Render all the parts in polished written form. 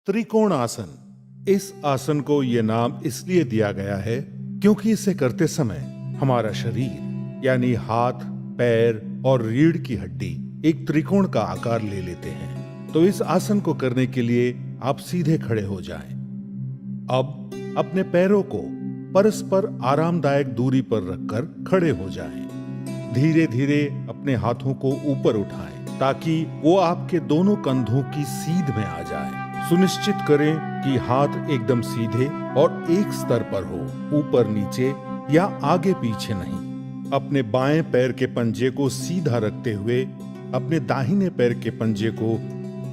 त्रिकोण आसन। इस आसन को यह नाम इसलिए दिया गया है क्योंकि इसे करते समय हमारा शरीर यानी हाथ, पैर और रीढ़ की हड्डी एक त्रिकोण का आकार ले लेते हैं। तो इस आसन को करने के लिए आप सीधे खड़े हो जाएं। अब अपने पैरों को परस्पर आरामदायक दूरी पर रखकर खड़े हो जाएं। धीरे धीरे अपने हाथों को ऊपर उठाएं ताकि वो आपके दोनों कंधों की सीध में आ जाए। सुनिश्चित करें कि हाथ एकदम सीधे और एक स्तर पर हो, ऊपर नीचे या आगे पीछे नहीं। अपने बाएं पैर के पंजे को सीधा रखते हुए अपने दाहिने पैर के पंजे को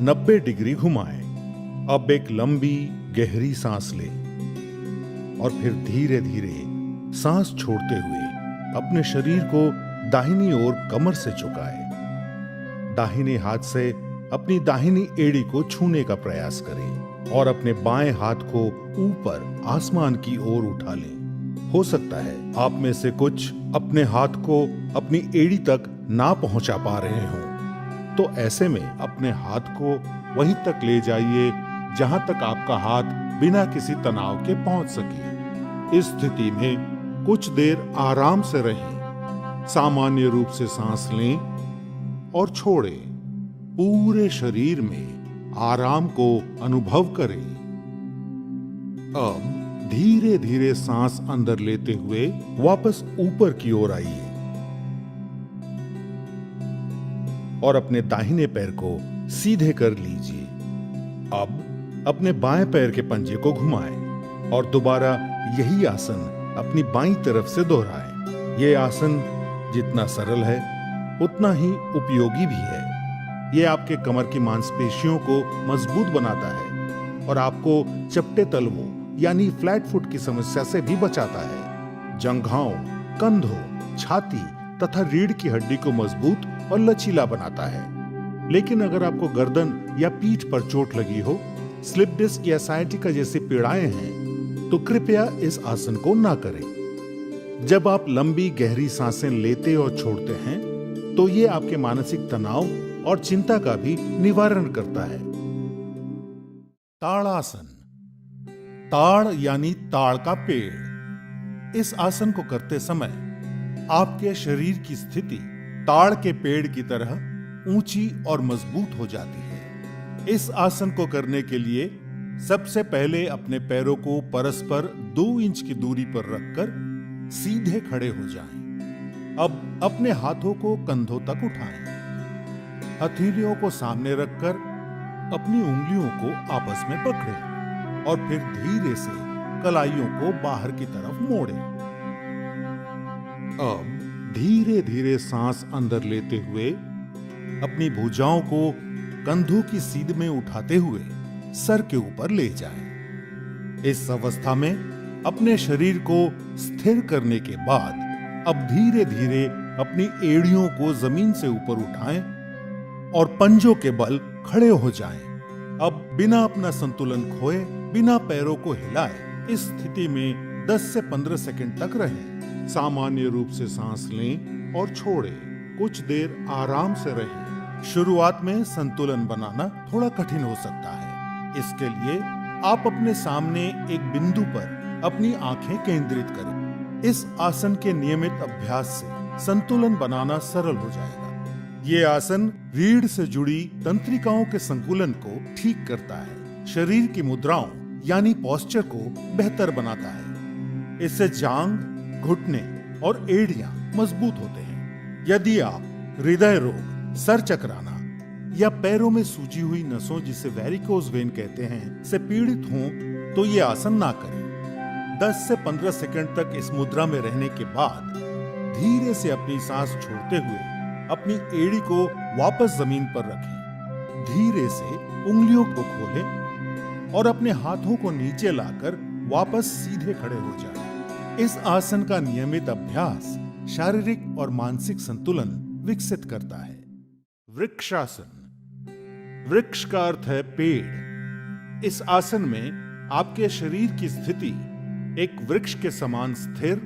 90 डिग्री घुमाएं। अब एक लंबी गहरी सांस लें और फिर धीरे धीरे सांस छोड़ते हुए अपने शरीर को दाहिनी ओर कमर से झुकाएं। दाहिने हाथ से अपनी दाहिनी एड़ी को छूने का प्रयास करें और अपने बाएं हाथ को ऊपर आसमान की ओर उठा लें। हो सकता है आप में से कुछ अपने हाथ को अपनी एड़ी तक ना पहुंचा पा रहे हों, तो ऐसे में अपने हाथ को वहीं तक ले जाइए जहां तक आपका हाथ बिना किसी तनाव के पहुंच सके। इस स्थिति में कुछ देर आराम से रहें। सामान्य रूप से सांस लें और छोड़ें। पूरे शरीर में आराम को अनुभव करें। अब धीरे धीरे सांस अंदर लेते हुए वापस ऊपर की ओर आइए और अपने दाहिने पैर को सीधे कर लीजिए। अब अपने बाएं पैर के पंजे को घुमाएं और दोबारा यही आसन अपनी बाईं तरफ से दोहराएं। यह आसन जितना सरल है उतना ही उपयोगी भी है। यह आपके कमर की मांसपेशियों को मजबूत बनाता है और आपको चपटे तलवों यानी फ्लैट फुट की समस्या से भी बचाता है। जंघाओं, कंधों, छाती तथा रीढ़ की हड्डी को मजबूत और लचीला बनाता है। लेकिन अगर आपको गर्दन या पीठ पर चोट लगी हो, स्लिप डिस्क या साइटिका जैसी पीड़ाएं हैं, तो कृपया इस आसन को ना करें। जब आप लंबी गहरी सांसें लेते और छोड़ते हैं तो ये आपके मानसिक तनाव और चिंता का भी निवारण करता है। ताड़ासन। ताड़ यानी ताड़ का पेड़। इस आसन को करते समय आपके शरीर की स्थिति ताड़ के पेड़ की तरह ऊंची और मजबूत हो जाती है। इस आसन को करने के लिए सबसे पहले अपने पैरों को परस्पर 2 इंच की दूरी पर रखकर सीधे खड़े हो जाएं। अब अपने हाथों को कंधों तक उठाएं। हथेलियों को सामने रखकर अपनी उंगलियों को आपस में पकड़ें और फिर धीरे से कलाइयों को बाहर की तरफ मोड़ें। अब धीरे धीरे सांस अंदर लेते हुए अपनी भुजाओं को कंधों की सीध में उठाते हुए सर के ऊपर ले जाएं। इस अवस्था में अपने शरीर को स्थिर करने के बाद अब धीरे धीरे अपनी एड़ियों को जमीन से ऊपर उठाएं और पंजों के बल खड़े हो जाएं। अब बिना अपना संतुलन खोए, बिना पैरों को हिलाए इस स्थिति में 10 से 15 सेकंड तक रहें। सामान्य रूप से सांस लें और छोड़ें। कुछ देर आराम से रहें। शुरुआत में संतुलन बनाना थोड़ा कठिन हो सकता है। इसके लिए आप अपने सामने एक बिंदु पर अपनी आंखें केंद्रित करें। इस आसन के नियमित अभ्यास से संतुलन बनाना सरल हो जाएगा। ये आसन रीढ़ से जुड़ी तंत्रिकाओं के संतुलन को ठीक करता है, शरीर की मुद्राओं यानी पोस्चर को बेहतर बनाता है। इससे जांग, घुटने और एड़ियां मजबूत होते हैं। यदि आप हृदय रोग, सर चकराना या पैरों में सूजी हुई नसों जिसे वेरिकोज वेन कहते हैं से पीड़ित हों तो ये आसन ना करें। 10 से 15 सेकंड तक इस मुद्रा में रहने के बाद धीरे से अपनी सांस छोड़ते हुए अपनी एड़ी को वापस जमीन पर रखें। धीरे से उंगलियों को खोलें और अपने हाथों को नीचे लाकर वापस सीधे खड़े हो जाएं। इस आसन का नियमित अभ्यास शारीरिक और मानसिक संतुलन विकसित करता है। वृक्षासन। वृक्ष का अर्थ है पेड़। इस आसन में आपके शरीर की स्थिति एक वृक्ष के समान स्थिर,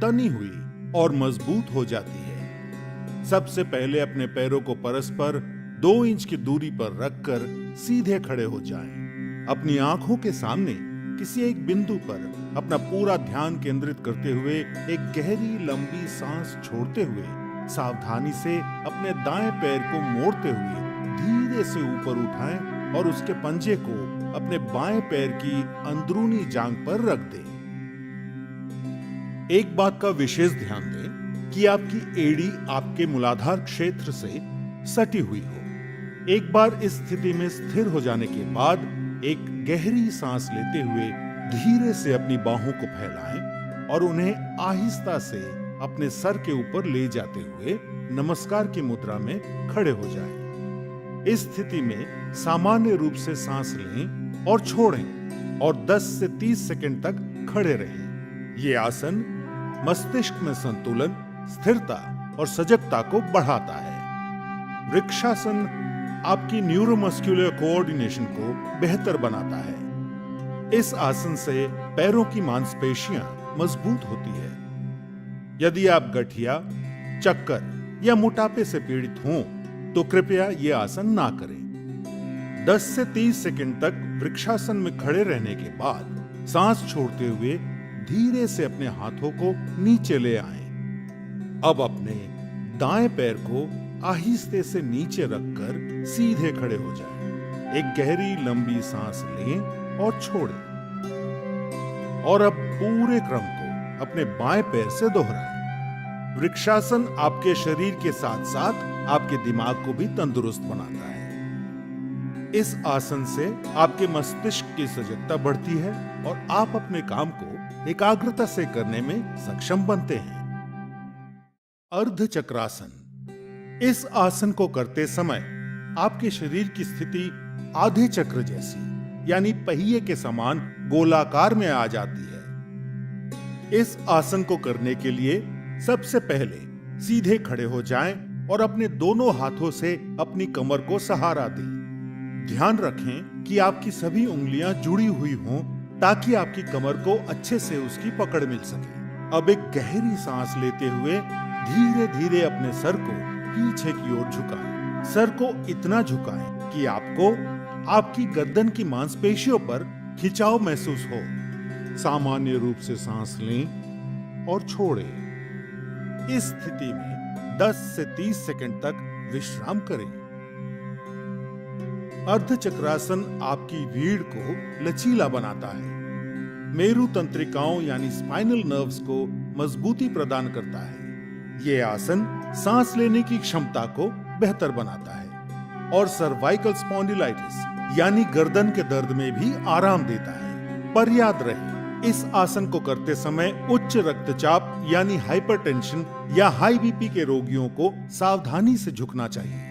तनी हुई और मजबूत हो जाती है। सबसे पहले अपने पैरों को परस्पर 2 इंच की दूरी पर रखकर सीधे खड़े हो जाएं। अपनी आंखों के सामने किसी एक बिंदु पर अपना पूरा ध्यान केंद्रित करते हुए एक गहरी लंबी सांस छोड़ते हुए सावधानी से अपने दाएं पैर को मोड़ते हुए धीरे से ऊपर उठाएं और उसके पंजे को अपने बाएं पैर की अंदरूनी जांघ पर रख दें। एक बात का विशेष ध्यान दें कि आपकी एड़ी आपके मूलाधार क्षेत्र से सटी हुई हो। एक बार इस स्थिति में स्थिर हो जाने के बाद एक गहरी सांस लेते हुए धीरे से अपनी बाहों को फैलाएं और उन्हें आहिस्ता से अपने सर के ऊपर ले जाते हुए नमस्कार की मुद्रा में खड़े हो जाएं। इस स्थिति में सामान्य रूप से सांस लें और छोड़ें और 10 से 30 सेकंड तक खड़े रहें। ये आसन मस्तिष्क में संतुलन, स्थिरता और सजगता को बढ़ाता है। वृक्षासन आपकी न्यूरोमस्कुलर कोऑर्डिनेशन को बेहतर बनाता है। इस आसन से पैरों की मांसपेशियां मजबूत होती है। यदि आप गठिया, चक्कर या मोटापे से पीड़ित हों तो कृपया ये आसन ना करें। 10 से 30 सेकंड तक वृक्षासन में खड़े रहने के बाद सांस छोड़ते हुए धीरे से अपने हाथों को नीचे ले आएं। अब अपने दाएं पैर को आहिस्ते से नीचे रखकर सीधे खड़े हो जाएं। एक गहरी लंबी सांस लें और छोड़ें और अब पूरे क्रम को अपने बाएं पैर से दोहराएं। वृक्षासन आपके शरीर के साथ साथ आपके दिमाग को भी तंदुरुस्त बनाता है। इस आसन से आपके मस्तिष्क की सजगता बढ़ती है और आप अपने काम को एकाग्रता से करने में सक्षम बनते हैं। अर्ध चक्रासन। इस आसन को करते समय आपके शरीर की स्थिति आधे चक्र जैसी यानी पहिए के समान गोलाकार में आ जाती है। इस आसन को करने के लिए सबसे पहले सीधे खड़े हो जाएं और अपने दोनों हाथों से अपनी कमर को सहारा दें। ध्यान रखें कि आपकी सभी उंगलियां जुड़ी हुई हों ताकि आपकी कमर को अच्छे से उसकी पकड़ मिल सके। अब एक गहरी सांस लेते हुए धीरे धीरे अपने सर को पीछे की ओर झुकाएं। सर को इतना झुकाएं कि आपको आपकी गर्दन की मांसपेशियों पर खिंचाव महसूस हो। सामान्य रूप से सांस लें और छोड़ें। इस स्थिति में 10 से 30 सेकंड तक विश्राम करें। अर्ध चक्रासन आपकी रीढ़ को लचीला बनाता है, मेरु तंत्रिकाओं यानी स्पाइनल नर्व्स को मजबूती प्रदान करता है। ये आसन सांस लेने की क्षमता को बेहतर बनाता है और सर्वाइकल स्पॉन्डिलाइटिस यानी गर्दन के दर्द में भी आराम देता है। पर याद रहे, इस आसन को करते समय उच्च रक्तचाप यानी हाइपरटेंशन या हाई बीपी के रोगियों को सावधानी से झुकना चाहिए।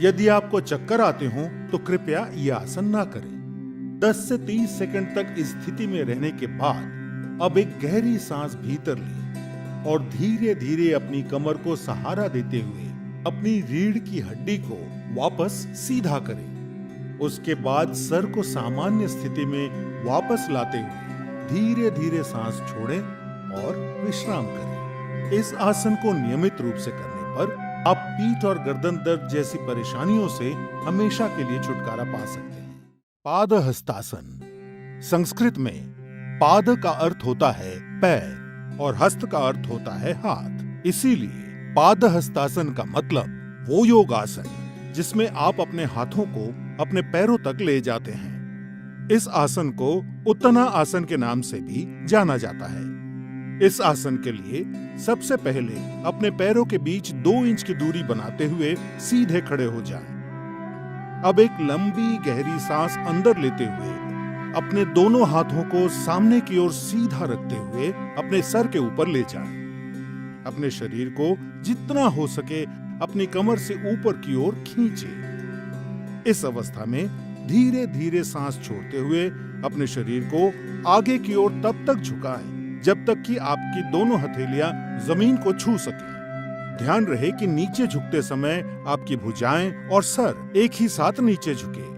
यदि आपको चक्कर आते हों तो कृपया यह आसन ना करें। 10 से 30 सेकंड तक इस स्थिति में रहने के बाद अब एक गहरी सांस भीतर लें और धीरे धीरे अपनी कमर को सहारा देते हुए अपनी रीढ़ की हड्डी को वापस सीधा करें। उसके बाद सर को सामान्य स्थिति में वापस लाते हुए धीरे धीरे सांस छोड़ें और विश्राम करें। इस आसन को नियमित रूप से करने पर आप पीठ और गर्दन दर्द जैसी परेशानियों से हमेशा के लिए छुटकारा पा सकते हैं। पादहस्तासन। संस्कृत में पाद का अर्थ होता है पैर और हस्त का अर्थ होता है हाथ। इसीलिए पादहस्तासन का मतलब वो योगासन जिसमें आप अपने हाथों को अपने पैरों तक ले जाते हैं। इस आसन को उत्तना आसन के नाम से भी जाना जाता है। इस आसन के लिए सबसे पहले अपने पैरों के बीच 2 इंच की दूरी बनाते हुए सीधे खड़े हो जाएं। अब एक लंबी गहरी सांस अंदर लेते हुए अपने दोनों हाथों को सामने की ओर सीधा रखते हुए अपने सर के ऊपर ले जाएं। अपने शरीर को जितना हो सके अपनी कमर से ऊपर की ओर खींचें। इस अवस्था में धीरे धीरे सांस छोड़ते हुए अपने शरीर को आगे की ओर तब तक झुकाएं जब तक कि आपकी दोनों हथेलियां जमीन को छू सकें। ध्यान रहे कि नीचे झुकते समय आपकी भुजाएं और सर एक ही साथ नीचे झुके।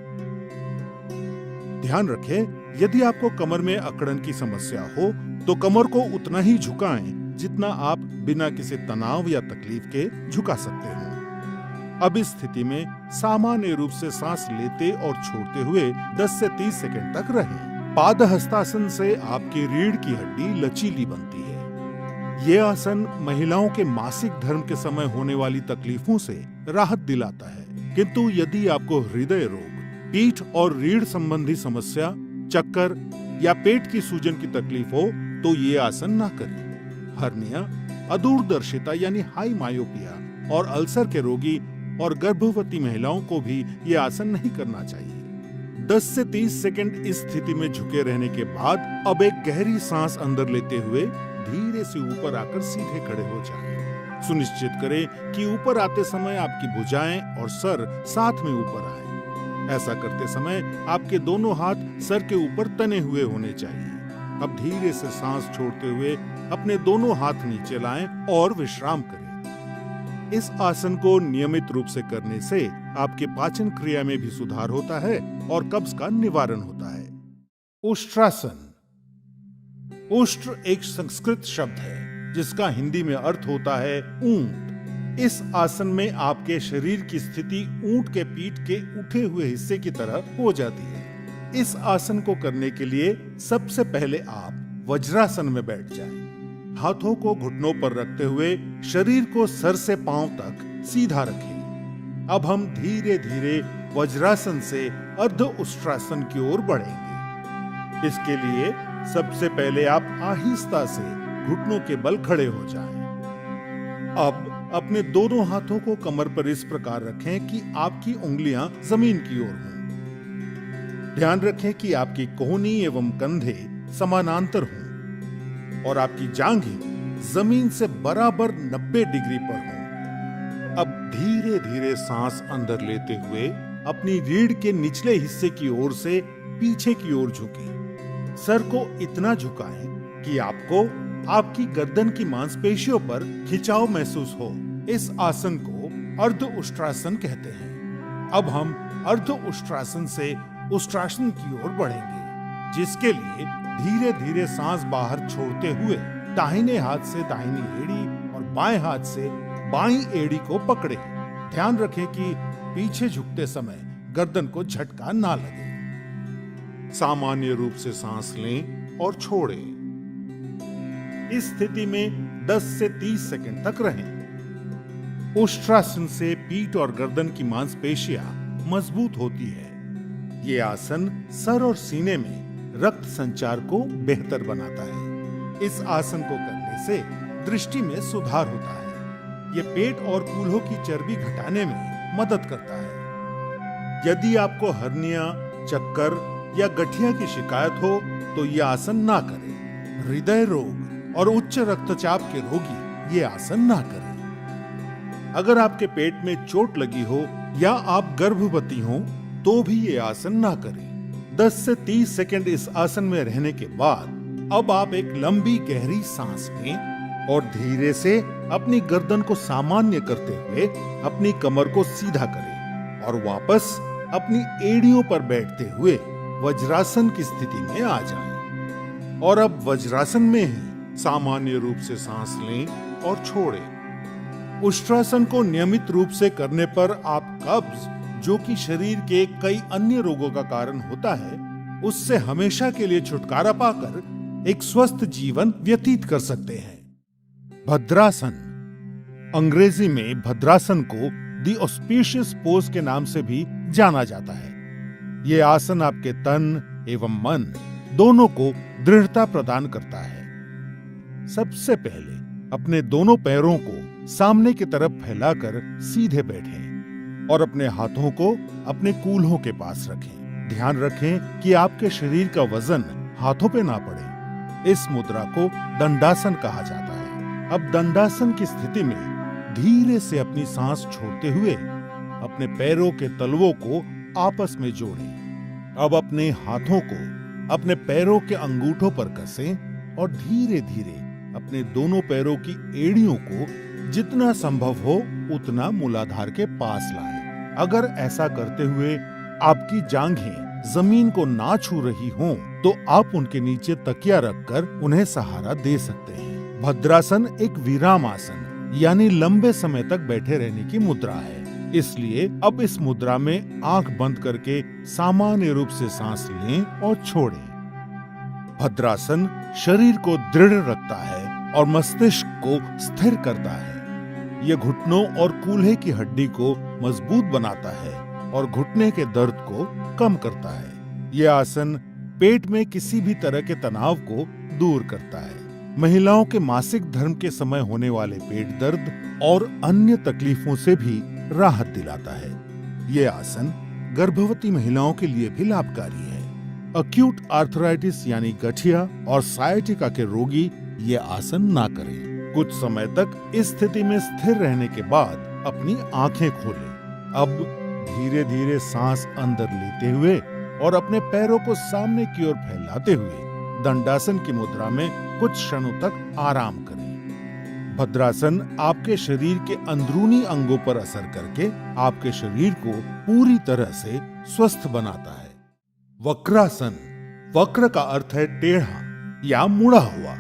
ध्यान रखें, यदि आपको कमर में अकड़न की समस्या हो तो कमर को उतना ही झुकाएं जितना आप बिना किसी तनाव या तकलीफ के झुका सकते हैं। अब इस स्थिति में सामान्य रूप से सांस लेते और छोड़ते हुए 10 से 30 सेकंड तक रहें। पादहस्तासन से आपकी रीढ़ की हड्डी लचीली बनती है। ये आसन महिलाओं के मासिक धर्म के समय होने वाली तकलीफों से राहत दिलाता है। किंतु यदि आपको हृदय रोग, पीठ और रीढ़ संबंधी समस्या, चक्कर या पेट की सूजन की तकलीफ हो तो ये आसन ना करें। हर्निया, अदूरदर्शिता यानी हाई मायोपिया और अल्सर के रोगी और गर्भवती महिलाओं को भी ये आसन नहीं करना चाहिए। 10 से 30 सेकंड इस स्थिति में झुके रहने के बाद अब एक गहरी सांस अंदर लेते हुए धीरे से ऊपर आकर सीधे खड़े हो जाएं। सुनिश्चित करें कि ऊपर आते समय आपकी भुजाएं और सर साथ में ऊपर आए। ऐसा करते समय आपके दोनों हाथ सर के ऊपर तने हुए होने चाहिए। अब धीरे से सांस छोड़ते हुए अपने दोनों हाथ नीचे लाएं और विश्राम करें। इस आसन को नियमित रूप से करने से आपके पाचन क्रिया में भी सुधार होता है और कब्ज का निवारण होता है। उष्ट्रासन। उष्ट्र एक संस्कृत शब्द है जिसका हिंदी में अर्थ होता है ऊंट। इस आसन में आपके शरीर की स्थिति ऊंट के पीठ के उठे हुए हिस्से की तरह हो जाती है। इस आसन को करने के लिए सबसे पहले आप वज्रासन में बैठ जाएं। हाथों को घुटनों पर रखते हुए शरीर को सर से पांव तक सीधा रखें। अब हम धीरे धीरे वज्रासन से अर्ध उष्ट्रासन की ओर बढ़ेंगे। इसके लिए सबसे पहले आप आहिस्ता से घुटनों के बल खड़े हो जाएं। अब अपने दोनों हाथों को कमर पर इस प्रकार रखें कि आपकी उंगलियां जमीन की ओर हों। ध्यान रखें कि आपकी कोहनी एवं कंधे समानांतर हों और आपकी जांघें जमीन से बराबर 90 डिग्री पर हों। अब धीरे धीरे सांस अंदर लेते हुए अपनी रीढ़ के निचले हिस्से की ओर से पीछे की ओर झुकें। सर को इतना झुकाएं कि आपको आपकी गर्दन की मांसपेशियों पर खिंचाव महसूस हो। इस आसन को अर्ध उष्ट्रासन कहते हैं। अब हम अर्ध उष्ट्रासन से उष्ट्रासन की ओर बढ़ेंगे, जिसके लिए धीरे धीरे सांस बाहर छोड़ते हुए दाहिने हाथ से दाहिनी एड़ी और बाएं हाथ से बाईं एड़ी को पकड़े। ध्यान रखें कि पीछे झुकते समय गर्दन को झटका ना लगे। सामान्य रूप से सांस लें और छोड़ें। इस स्थिति में 10 से 30 सेकंड तक रहें। उष्ट्रासन से पीठ और गर्दन की मांसपेशियां मजबूत होती है। ये आसन सर और सीने में रक्त संचार को बेहतर बनाता है। इस आसन को करने से दृष्टि में सुधार होता है। ये पेट और कूल्हों की चर्बी घटाने में मदद करता है। यदि आपको हर्निया, चक्कर या गठिया की शिकायत हो तो यह आसन ना करें। हृदय रोग और उच्च रक्तचाप के रोगी ये आसन ना करें। अगर आपके पेट में चोट लगी हो या आप गर्भवती हो तो भी ये आसन ना करें। 10 से 30 सेकंड इस आसन में रहने के बाद अब आप एक लंबी गहरी सांस लें और धीरे से अपनी गर्दन को सामान्य करते हुए अपनी कमर को सीधा करें और वापस अपनी एड़ियों पर बैठते हुए वज्रासन की स्थिति में आ जाएं। और अब वज्रासन में ही सामान्य रूप से सांस लें और छोड़ें। उष्ट्रासन को नियमित रूप से करने पर आप कब्ज, जो कि शरीर के कई अन्य रोगों का कारण होता है, उससे हमेशा के लिए छुटकारा पाकर एक स्वस्थ जीवन व्यतीत कर सकते हैं। भद्रासन। अंग्रेजी में भद्रासन को द ऑस्पिशियस पोज के नाम से भी जाना जाता है। ये आसन आपके तन एवं मन दोनों को दृढ़ता प्रदान करता है। सबसे पहले अपने दोनों पैरों को सामने की तरफ फैलाकर सीधे बैठें और अपने हाथों को अपने कूल्हों के पास रखें। ध्यान रखें कि आपके शरीर का वजन हाथों पे ना पड़े। इस मुद्रा को दंडासन कहा जाता है। अब दंडासन की स्थिति में धीरे से अपनी सांस छोड़ते हुए अपने पैरों के तलवों को आपस में जोड़ें। अब अपने हाथों को अपने पैरों के अंगूठों पर कसें और धीरे धीरे अपने दोनों पैरों की एड़ियों को जितना संभव हो उतना मूलाधार के पास लाएं। अगर ऐसा करते हुए आपकी जांघें जमीन को ना छू रही हों, तो आप उनके नीचे तकिया रखकर उन्हें सहारा दे सकते हैं। भद्रासन एक विराम आसन यानी लंबे समय तक बैठे रहने की मुद्रा है। इसलिए अब इस मुद्रा में आंख बंद करके सामान्य रूप से सांस लें और छोड़ें। भद्रासन शरीर को दृढ़ रखता है और मस्तिष्क को स्थिर करता है। यह घुटनों और कूल्हे की हड्डी को मजबूत बनाता है और घुटने के दर्द को कम करता है। यह आसन पेट में किसी भी तरह के तनाव को दूर करता है। महिलाओं के मासिक धर्म के समय होने वाले पेट दर्द और अन्य तकलीफों से भी राहत दिलाता है। यह आसन गर्भवती महिलाओं के लिए भी लाभकारी है। अक्यूट आर्थराइटिस यानी गठिया और साइटिका के रोगी ये आसन ना करें। कुछ समय तक इस स्थिति में स्थिर रहने के बाद अपनी आंखें खोलें। अब धीरे धीरे सांस अंदर लेते हुए और अपने पैरों को सामने की ओर फैलाते हुए दंडासन की मुद्रा में कुछ क्षणों तक आराम करें। भद्रासन आपके शरीर के अंदरूनी अंगों पर असर करके आपके शरीर को पूरी तरह से स्वस्थ बनाता है। वक्रासन, वक्र का अर्थ है टेढ़ा या मुड़ा हुआ।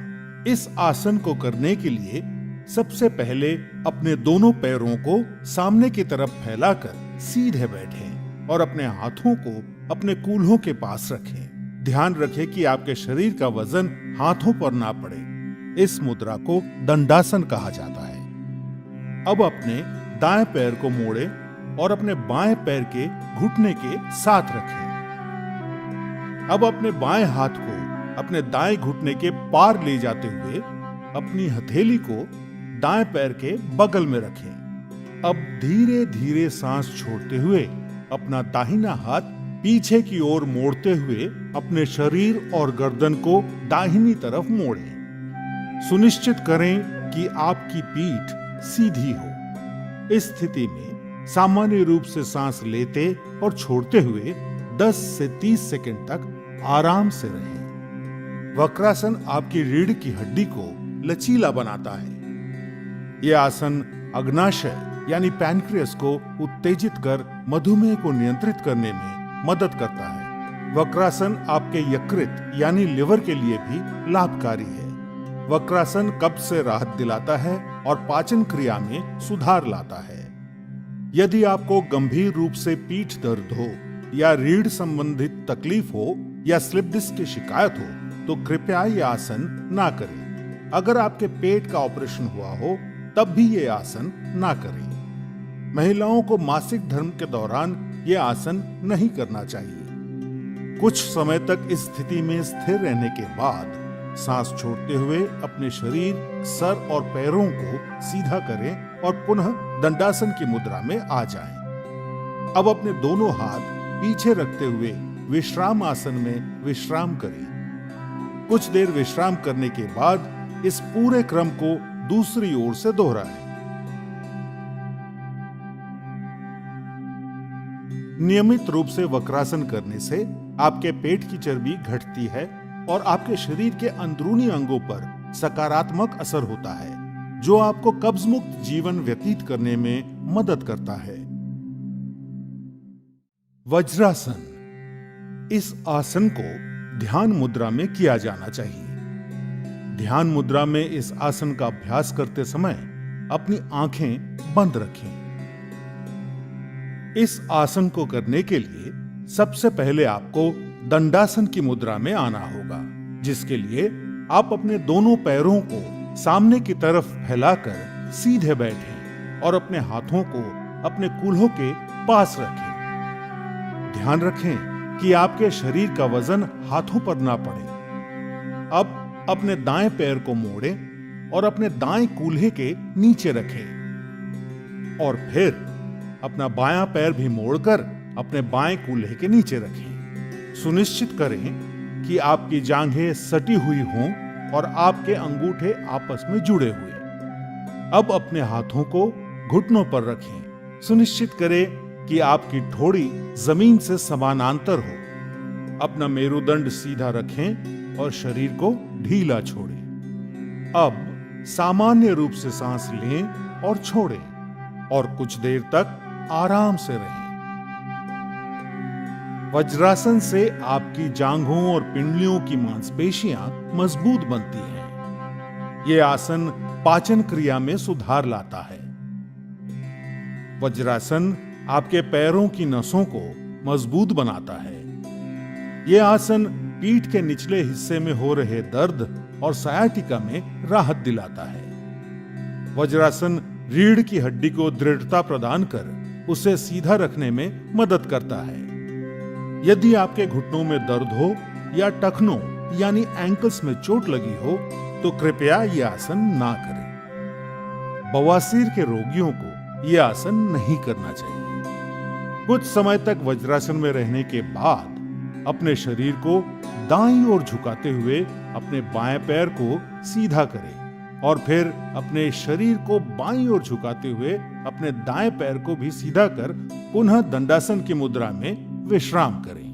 इस आसन को करने के लिए सबसे पहले अपने दोनों पैरों को सामने की तरफ फैलाकर सीधे बैठें और अपने हाथों को अपने कूल्हों के पास रखें। ध्यान रखें कि आपके शरीर का वजन हाथों पर ना पड़े। इस मुद्रा को दंडासन कहा जाता है। अब अपने दाएं पैर को मोड़ें और अपने बाएं पैर के घुटने के साथ रखें। अब अपने बाएं हाथ को अपने दाएं घुटने के पार ले जाते हुए अपनी हथेली को दाएं पैर के बगल में रखें। अब धीरे धीरे सांस छोड़ते हुए अपना दाहिना हाथ पीछे की ओर मोड़ते हुए अपने शरीर और गर्दन को दाहिनी तरफ मोड़ें। सुनिश्चित करें कि आपकी पीठ सीधी हो। इस स्थिति में सामान्य रूप से सांस लेते और छोड़ते हुए 10 से 30 सेकंड तक आराम से रहें। वक्रासन आपकी रीढ़ की हड्डी को लचीला बनाता है। यह आसन अग्नाशय यानी पैनक्रियास को उत्तेजित कर मधुमेह को नियंत्रित करने में मदद करता है। वक्रासन आपके यकृत यानी लिवर के लिए भी लाभकारी है। वक्रासन कब्ज से राहत दिलाता है और पाचन क्रिया में सुधार लाता है। यदि आपको गंभीर रूप से पीठ दर्द हो या रीढ़ संबंधित तकलीफ हो या स्लिप डिस्क की शिकायत हो तो कृपया ये आसन ना करें। अगर आपके पेट का ऑपरेशन हुआ हो तब भी ये आसन ना करें। महिलाओं को मासिक धर्म के दौरान ये आसन नहीं करना चाहिए। कुछ समय तक इस स्थिति में स्थिर रहने के बाद सांस छोड़ते हुए अपने शरीर, सर और पैरों को सीधा करें और पुनः दंडासन की मुद्रा में आ जाएं। अब अपने दोनों हाथ पीछे रखते हुए विश्राम आसन में विश्राम करें। कुछ देर विश्राम करने के बाद इस पूरे क्रम को दूसरी ओर से दोहराएं। नियमित रूप से वक्रासन करने से आपके पेट की चर्बी घटती है और आपके शरीर के अंदरूनी अंगों पर सकारात्मक असर होता है, जो आपको कब्ज मुक्त जीवन व्यतीत करने में मदद करता है। वज्रासन, इस आसन को ध्यान मुद्रा में किया जाना चाहिए। ध्यान मुद्रा में इस आसन का अभ्यास करते समय अपनी आंखें बंद रखें। इस आसन को करने के लिए सबसे पहले आपको दंडासन की मुद्रा में आना होगा, जिसके लिए आप अपने दोनों पैरों को सामने की तरफ फैलाकर सीधे बैठें और अपने हाथों को अपने कूल्हों के पास रखें। ध्यान रखें कि आपके शरीर का वजन हाथों पर ना पड़े। अब अपने दाएं पैर को मोड़ें और अपने दाएं कूल्हे के नीचे रखें और फिर अपना बायां पैर भी मोड़कर अपने बाएं कूल्हे के नीचे रखें। सुनिश्चित करें कि आपकी जांघें सटी हुई हों और आपके अंगूठे आपस में जुड़े हुए। अब अपने हाथों को घुटनों पर रखें। सुनिश्चित करें कि आपकी ठोड़ी जमीन से समानांतर हो। अपना मेरुदंड सीधा रखें और शरीर को ढीला छोड़ें। अब सामान्य रूप से सांस लें और छोड़ें और कुछ देर तक आराम से रहें। वज्रासन से आपकी जांघों और पिंडलियों की मांसपेशियां मजबूत बनती हैं। यह आसन पाचन क्रिया में सुधार लाता है। वज्रासन आपके पैरों की नसों को मजबूत बनाता है। यह आसन पीठ के निचले हिस्से में हो रहे दर्द और सायाटिका में राहत दिलाता है। वज्रासन रीढ़ की हड्डी को दृढ़ता प्रदान कर उसे सीधा रखने में मदद करता है। यदि आपके घुटनों में दर्द हो या टखनों यानी एंकल्स में चोट लगी हो तो कृपया यह आसन ना करें। बवासीर के रोगियों को यह आसन नहीं करना चाहिए। कुछ समय तक वज्रासन में रहने के बाद अपने शरीर को दाईं ओर झुकाते हुए अपने बाएं पैर को सीधा करें और फिर अपने शरीर को बाईं ओर झुकाते हुए अपने दाएं पैर को भी सीधा कर पुनः दंडासन की मुद्रा में विश्राम करें।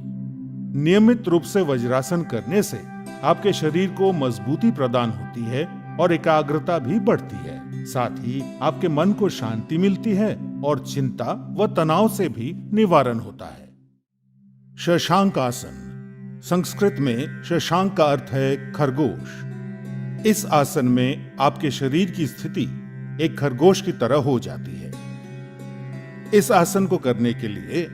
नियमित रूप से वज्रासन करने से आपके शरीर को मजबूती प्रदान होती है और एकाग्रता भी बढ़ती है। साथ ही आपके मन को शांति मिलती है और चिंता व तनाव से भी निवारण होता है। शशांक आसन, संस्कृत में शशांक का अर्थ है खरगोश। इस आसन में आपके शरीर की स्थिति एक खरगोश की तरह हो जाती है। इस आसन को करने के लिए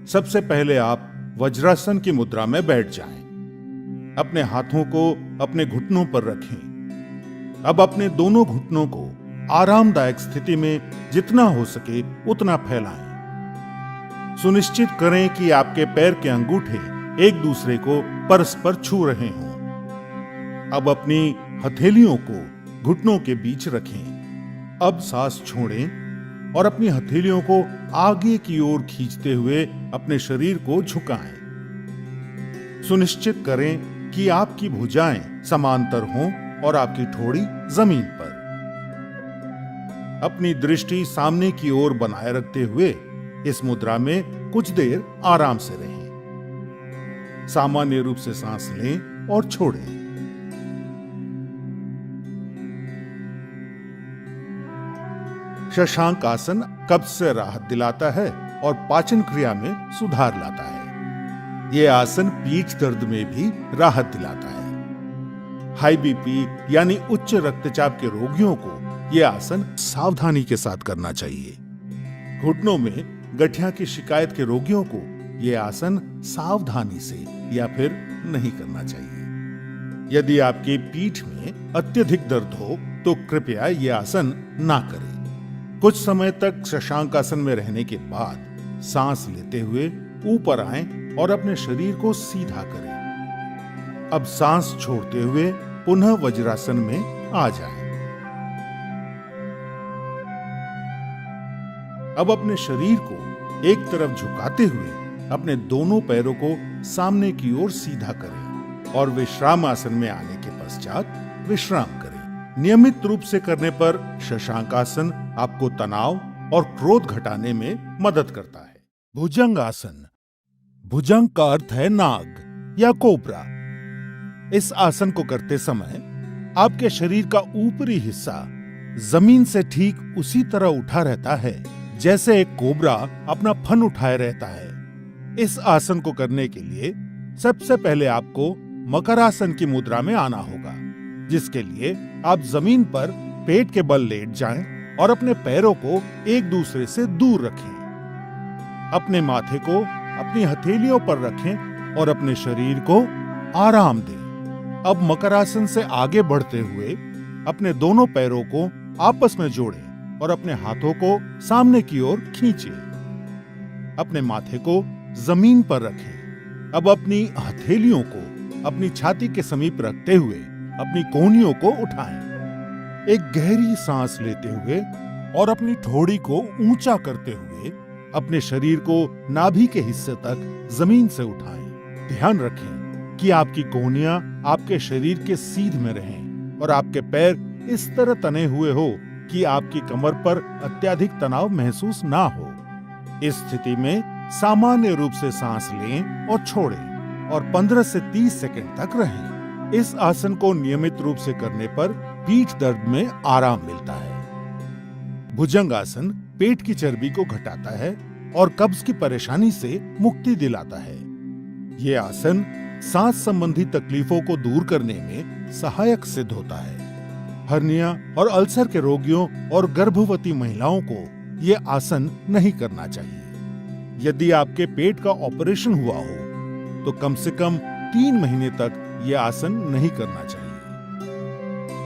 सबसे पहले आप वज्रासन की मुद्रा में बैठ जाएं। अपने हाथों को अपने घुटनों पर रखें। अब अपने दोनों घुटनों को आरामदायक स्थिति में जितना हो सके उतना फैलाएं। सुनिश्चित करें कि आपके पैर के अंगूठे एक दूसरे को परस्पर छू रहे हों। अब अपनी हथेलियों को घुटनों के बीच रखें। अब सांस छोड़ें और अपनी हथेलियों को आगे की ओर खींचते हुए अपने शरीर को झुकाएं। सुनिश्चित करें कि आपकी भुजाएं समांतर हों और आपकी ठोड़ी जमीन पर। अपनी दृष्टि सामने की ओर बनाए रखते हुए इस मुद्रा में कुछ देर आराम से रहें। सामान्य रूप से सांस लें और छोड़ें। शशांक आसन कब्ज से राहत दिलाता है और पाचन क्रिया में सुधार लाता है। यह आसन पीठ दर्द में भी राहत दिलाता है। हाई बीपी यानी उच्च रक्तचाप के रोगियों को यह आसन सावधानी के साथ करना चाहिए। घुटनों में गठिया की शिकायत के रोगियों को यह आसन सावधानी से या फिर नहीं करना चाहिए। यदि आपकी पीठ में अत्यधिक दर्द हो तो कृपया यह आसन ना करें। कुछ समय तक शशांक आसन में रहने के बाद सांस लेते हुए ऊपर आएं और अपने शरीर को सीधा करें। अब सांस छोड़ते हुए पुनः वज्रासन में आ जाएं। अब अपने शरीर को एक तरफ झुकाते हुए अपने दोनों पैरों को सामने की ओर सीधा करें और विश्राम आसन में आने के पश्चात विश्राम करें। नियमित रूप से करने पर शशांक आसन आपको तनाव और क्रोध घटाने में मदद करता है। भुजंग आसन, भुजंग का अर्थ है नाग या कोबरा। इस आसन को करते समय आपके शरीर का ऊपरी हिस्सा जमीन से ठीक उसी तरह उठा रहता है जैसे एक कोबरा अपना फन उठाए रहता है। इस आसन को करने के लिए सबसे पहले आपको मकरासन की मुद्रा में आना होगा, जिसके लिए आप जमीन पर पेट के बल लेट जाएं और अपने पैरों को एक दूसरे से दूर रखें। अपने माथे को अपनी हथेलियों पर रखें और अपने शरीर को आराम दें। अब मकरासन से आगे बढ़ते हुए अपने दोनों पैरों को आपस में जोड़ें और अपने हाथों को सामने की ओर खींचें। अपने माथे को जमीन पर रखें। अब अपनी हथेलियों को अपनी छाती के समीप रखते हुए अपनी कोहनियों को उठाएं। एक गहरी सांस लेते हुए और अपनी ठोड़ी को ऊंचा करते हुए अपने शरीर को नाभि के हिस्से तक जमीन से उठाएं। ध्यान रखें कि आपकी कोहनियां आपके शरीर के सीध में रहें और आपके पैर इस तरह तने हुए हो कि आपकी कमर पर अत्यधिक तनाव महसूस ना हो। इस स्थिति में सामान्य रूप से सांस लें और छोड़ें और 15 से 30 सेकंड तक रहें। इस आसन को नियमित रूप से करने पर पीठ दर्द में आराम मिलता है। भुजंग आसन पेट की चर्बी को घटाता है और कब्ज की परेशानी से मुक्ति दिलाता है। यह आसन सांस संबंधी तकलीफों को दूर करने में सहायक सिद्ध होता है। हर्निया और अल्सर के रोगियों और गर्भवती महिलाओं को यह आसन नहीं करना चाहिए। यदि आपके पेट का ऑपरेशन हुआ हो तो कम से कम 3 महीने तक यह आसन नहीं करना चाहिए।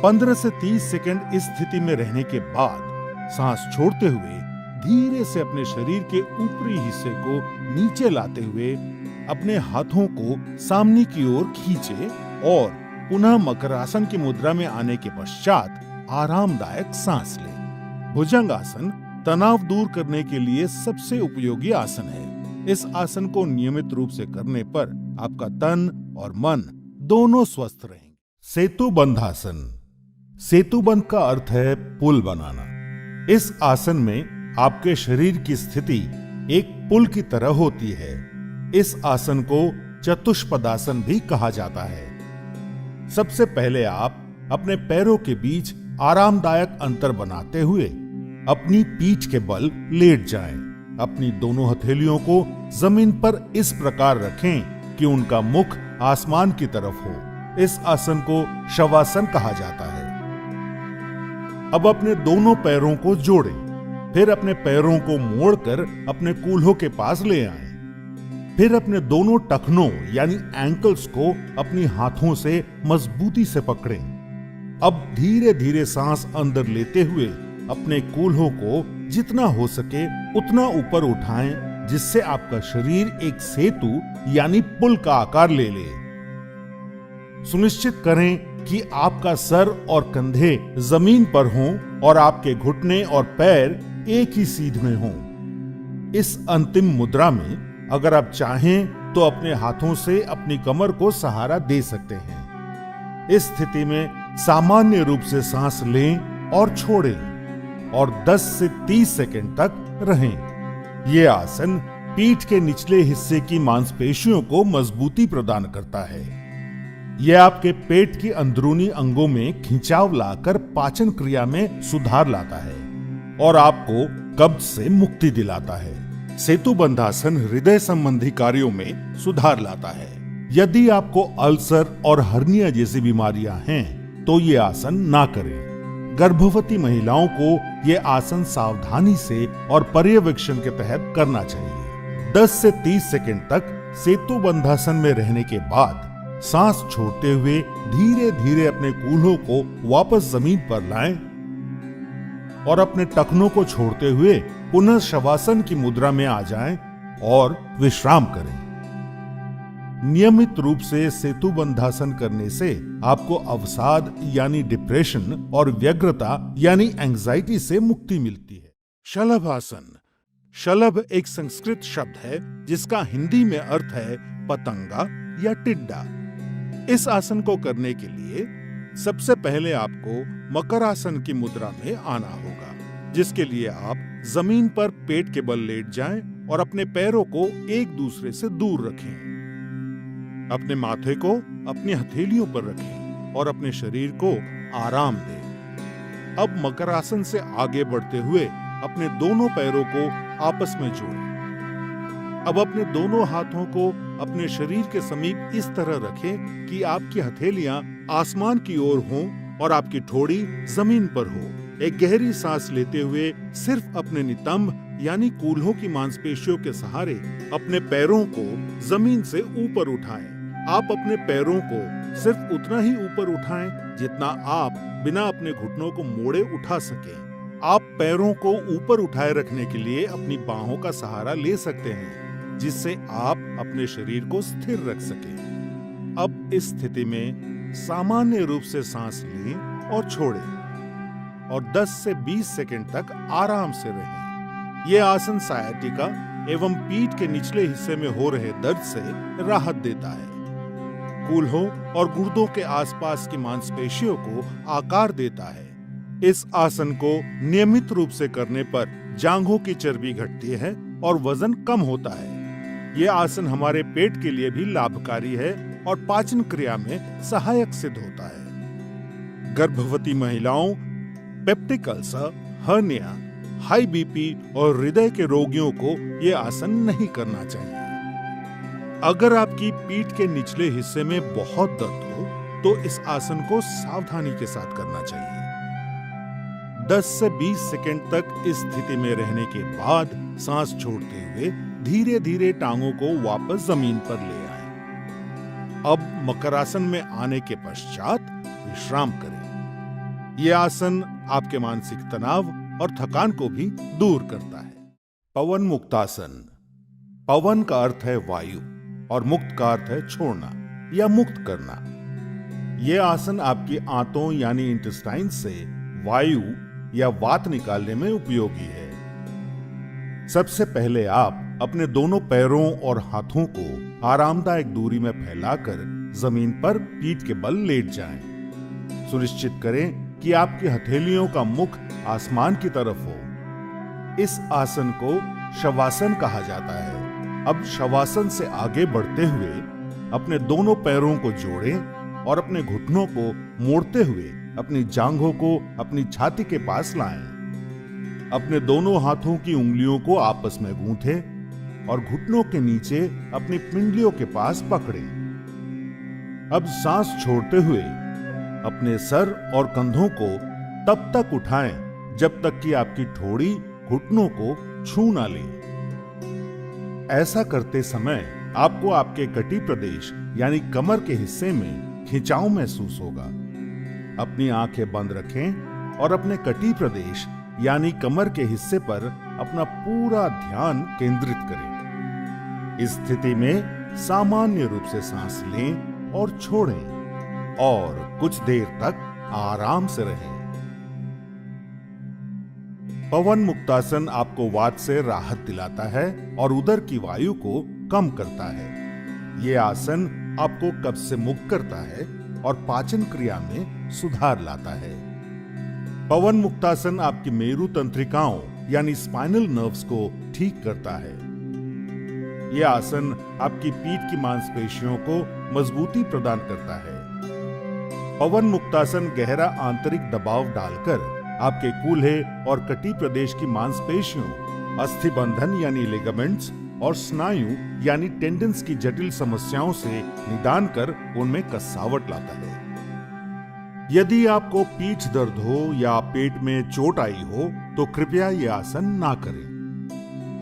15 से 30 सेकंड इस स्थिति में रहने के बाद सांस छोड़ते हुए धीरे से अपने शरीर के ऊपरी हिस्से को नीचे लाते हुए अपने हाथों को सामने की ओर खींचे और पुनः मकरासन की मुद्रा में आने के पश्चात आरामदायक सांस लें। भुजंगासन तनाव दूर करने के लिए सबसे उपयोगी आसन है। इस आसन को नियमित रूप से करने पर आपका तन और मन दोनों स्वस्थ रहेंगे। सेतुबंधासन। सेतुबंध का अर्थ है पुल बनाना। इस आसन में आपके शरीर की स्थिति एक पुल की तरह होती है। इस आसन को चतुष्पदासन भी कहा जाता है। सबसे पहले आप अपने पैरों के बीच आरामदायक अंतर बनाते हुए अपनी पीठ के बल लेट जाएं। अपनी दोनों हथेलियों को जमीन पर इस प्रकार रखें कि उनका मुख आसमान की तरफ हो। इस आसन को शवासन कहा जाता है। अब अपने दोनों पैरों को जोड़ें, फिर अपने पैरों को मोड़कर अपने कूल्हों के पास ले आएं। फिर अपने दोनों टखनों यानी एंकल्स को अपनी हाथों से मजबूती से पकड़ें। अब धीरे धीरे सांस अंदर लेते हुए अपने कूल्हों को जितना हो सके उतना ऊपर उठाएं, जिससे आपका शरीर एक सेतु यानी पुल का आकार ले ले। सुनिश्चित करें कि आपका सर और कंधे जमीन पर हों और आपके घुटने और पैर एक ही सीध में हों। इस अंतिम मुद्रा में अगर आप चाहें तो अपने हाथों से अपनी कमर को सहारा दे सकते हैं। इस स्थिति में सामान्य रूप से सांस लें और छोड़ें और 10 से 30 सेकंड तक रहें। यह आसन पीठ के निचले हिस्से की मांसपेशियों को मजबूती प्रदान करता है। यह आपके पेट की अंदरूनी अंगों में खिंचाव लाकर पाचन क्रिया में सुधार लाता है और आपको कब्ज से मुक्ति दिलाता है। सेतुबंधासन हृदय संबंधी कार्यों में सुधार लाता है। यदि आपको अल्सर और हर्निया जैसी बीमारियां हैं तो ये आसन ना करें। गर्भवती महिलाओं को यह आसन सावधानी से और पर्यवेक्षण के तहत करना चाहिए। 10 से 30 सेकंड तक सेतुबंधासन में रहने के बाद सांस छोड़ते हुए धीरे धीरे अपने कूल्हों को वापस जमीन पर लाएं और अपने टखनों को छोड़ते हुए पुनः शवासन की मुद्रा में आ जाएं और विश्राम करें। नियमित रूप से सेतुबंधासन करने से आपको अवसाद यानी डिप्रेशन और व्यग्रता यानी एंजाइटी से मुक्ति मिलती है। शलभासन। शलभ एक संस्कृत शब्द है जिसका हिंदी में अर्थ है पतंगा या टिड्डा। इस आसन को करने के लिए सबसे पहले आपको मकरासन की मुद्रा में आना होगा, जिसके लिए आप जमीन पर पेट के बल लेट जाएं और अपने पैरों को एक दूसरे से दूर रखें। अपने माथे को अपनी हथेलियों पर रखें और अपने शरीर को आराम दें। अब मकरासन से आगे बढ़ते हुए अपने दोनों पैरों को आपस में जोड़ें। अब अपने दोनों हाथों को अपने शरीर के समीप इस तरह रखें कि आपकी हथेलियां आसमान की ओर हों और आपकी ठोड़ी जमीन पर हो। एक गहरी सांस लेते हुए सिर्फ अपने नितंब यानी कूल्हों की मांसपेशियों के सहारे अपने पैरों को जमीन से ऊपर उठाएं। आप अपने पैरों को सिर्फ उतना ही ऊपर उठाएं जितना आप बिना अपने घुटनों को मोड़े उठा सकें। आप पैरों को ऊपर उठाए रखने के लिए अपनी बाहों का सहारा ले सकते हैं, जिससे आप अपने शरीर को स्थिर रख सकें। अब इस स्थिति में सामान्य रूप से सांस लें और छोड़ें और 10 से 20 सेकंड तक आराम से रहें। यह आसन सायाटिका एवं पीठ के निचले हिस्से में हो रहे दर्द से राहत देता है, कूल्हों और गुर्दों के आसपास की मांसपेशियों को आकार देता है। इस आसन को नियमित रूप से करने पर जांघों की चर्बी घटती है और वजन कम होता है। यह आसन हमारे पेट के लिए भी लाभकारी है और पाचन क्रिया में सहायक सिद्ध होता है। गर्भवती महिलाओं, peptic ulcer, hernia, high BP और हृदय के रोगियों को यह आसन नहीं करना चाहिए। अगर आपकी पीठ के निचले हिस्से में बहुत दर्द हो तो इस आसन को सावधानी के साथ करना चाहिए। 10 से 20 सेकंड तक इस स्थिति में रहने के बाद सांस छोड़ते हुए धीरे धीरे टांगों को वापस जमीन पर ले आए। अब मकरासन में आने के पश्चात विश्राम करें। यह आसन आपके मानसिक तनाव और थकान को भी दूर करता है। पवन मुक्तासन। पवन का अर्थ है वायु और मुक्त का अर्थ है छोड़ना या मुक्त करना। यह आसन आपकी आंतों यानी इंटेस्टाइन से वायु या वात निकालने में उपयोगी है। सबसे पहले आप अपने दोनों पैरों और हाथों को आरामदायक दूरी में फैलाकर जमीन पर पीठ के बल लेट जाएं। सुनिश्चित करें कि आपकी हथेलियों का मुख आसमान की तरफ हो। इस आसन को शवासन कहा जाता है। अब शवासन से आगे बढ़ते हुए अपने दोनों पैरों को जोड़ें और अपने घुटनों को मोड़ते हुए अपनी जांघों को अपनी छाती के पास लाएं। अपने दोनों हाथों की उंगलियों को आपस में गूंथें और घुटनों के नीचे अपनी पिंडलियों के पास पकड़ें। अब सांस छोड़ते हुए अपने सर और कंधों को तब तक उठाएं जब तक कि आपकी ठोड़ी घुटनों को छू ना ले। ऐसा करते समय आपको आपके कटी प्रदेश यानी कमर के हिस्से में खिंचाव महसूस होगा। अपनी आंखें बंद रखें और अपने कटी प्रदेश यानी कमर के हिस्से पर अपना पूरा ध्यान केंद्रित करें। इस स्थिति में सामान्य रूप से सांस लें और छोड़ें और कुछ देर तक आराम से रहें। पवन मुक्तासन आपको वात से राहत दिलाता है और उदर की वायु को कम करता है। यह आसन आपको कब्ज से मुक्त करता है और पाचन क्रिया में सुधार लाता है। पवन मुक्तासन आपकी मेरु तंत्रिकाओं यानी स्पाइनल नर्व्स को ठीक करता है। यह आसन आपकी पीठ की मांसपेशियों को मजबूती प्रदान करता है। पवन मुक्तासन गहरा आंतरिक दबाव डालकर आपके कूल्हे और कटी प्रदेश की मांसपेशियों, अस्थिबंधन यानी लिगामेंट्स और स्नायु यानी टेंडन्स की जटिल समस्याओं से निदान कर उनमें कसावट लाता है। यदि आपको पीठ दर्द हो या पेट में चोट आई हो तो कृपया यह आसन ना करें।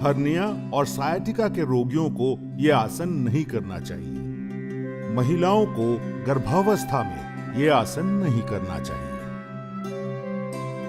हर्निया और सायाटिका के रोगियों को यह आसन नहीं करना चाहिए। महिलाओं को गर्भावस्था में यह आसन नहीं करना चाहिए।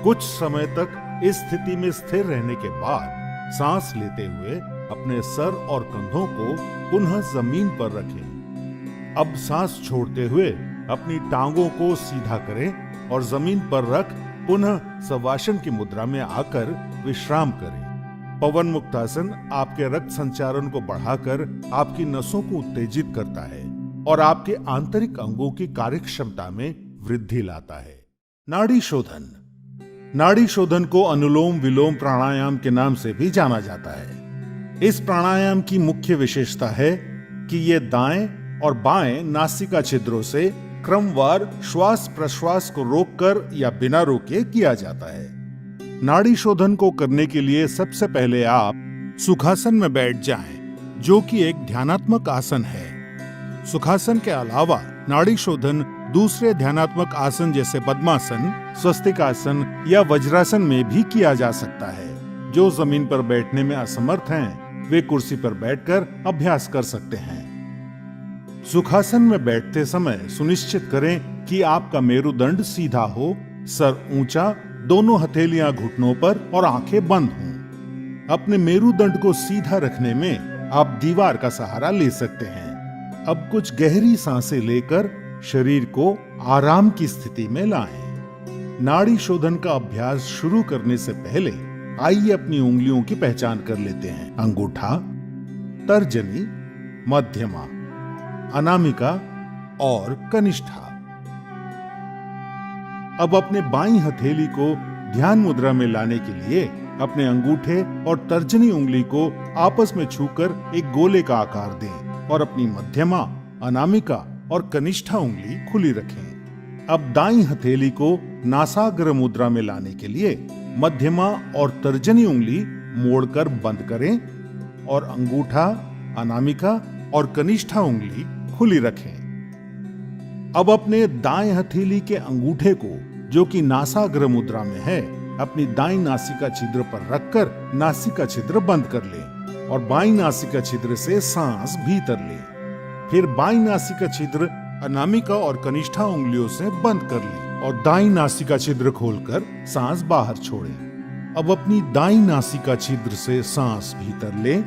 कुछ समय तक इस स्थिति में स्थिर रहने के बाद सांस लेते हुए अपने सर और कंधों को पुनः जमीन पर रखें। अब सांस छोड़ते हुए अपनी टांगों को सीधा करें और जमीन पर रख पुनः शवासन की मुद्रा में आकर विश्राम करें। पवन मुक्तासन आपके रक्त संचारण को बढ़ाकर आपकी नसों को उत्तेजित करता है और आपके आंतरिक अंगों की कार्यक्षमता में वृद्धि लाता है। नाड़ी शोधन। नाड़ी शोधन को अनुलोम विलोम प्राणायाम के नाम से भी जाना जाता है। इस प्राणायाम की मुख्य विशेषता है कि यह दाएं और बाएं नासिका छिद्रों से क्रमवार श्वास प्रश्वास को रोककर या बिना रोके किया जाता है। नाड़ी शोधन को करने के लिए सबसे पहले आप सुखासन में बैठ जाएं, जो कि एक ध्यानात्मक आसन है। सुखासन के अलावा नाड़ी शोधन दूसरे ध्यानात्मक आसन जैसे पद्मासन, स्वस्तिकासन या वज्रासन में भी किया जा सकता है। जो जमीन पर बैठने में असमर्थ हैं, वे कुर्सी पर बैठकर अभ्यास कर सकते हैं। सुखासन में बैठते समय सुनिश्चित करें कि आपका मेरुदंड सीधा हो, सर ऊंचा, दोनों हथेलियां घुटनों पर और आंखें बंद हों। अपने मेरुदंड को सीधा रखने में आप दीवार का सहारा ले सकते हैं। अब कुछ गहरी सांसें लेकर शरीर को आराम की स्थिति में लाएं। नाड़ी शोधन का अभ्यास शुरू करने से पहले आइए अपनी उंगलियों की पहचान कर लेते हैं। अंगूठा, तर्जनी, मध्यमा, अनामिका और कनिष्ठा। अब अपने बाईं हथेली को ध्यान मुद्रा में लाने के लिए अपने अंगूठे और तर्जनी उंगली को आपस में छूकर एक गोले का आकार दें और अपनी मध्यमा, अनामिका और कनिष्ठा उंगली खुली रखें। अब दाईं हथेली को नासाग्र मुद्रा में लाने के लिए मध्यमा और तर्जनी उंगली मोड़कर बंद करें और अंगूठा, अनामिका और कनिष्ठा उंगली खुली रखें। अब अपने दाएं हथेली के अंगूठे को, जो कि नासाग्र मुद्रा में है, अपनी दाईं नासिका छिद्र पर रखकर नासिका छिद्र बंद कर लें और बाईं नासिका छिद्र से सांस भीतर ले। फिर बाईं नासिका छिद्र अनामिका और कनिष्ठा उंगलियों से बंद कर ले और दाईं नासिका छिद्र खोलकर सांस बाहर छोड़े। अब अपनी दाईं नासिका छिद्र से सांस भीतर ले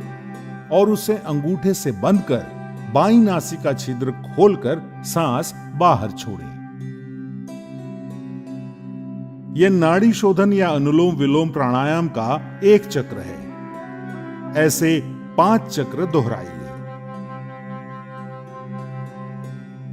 और उसे अंगूठे से बंद कर बाईं नासिका छिद्र खोलकर सांस बाहर छोड़े। यह नाड़ी शोधन या अनुलोम विलोम प्राणायाम का एक चक्र है। ऐसे 5 चक्र दोहराइए।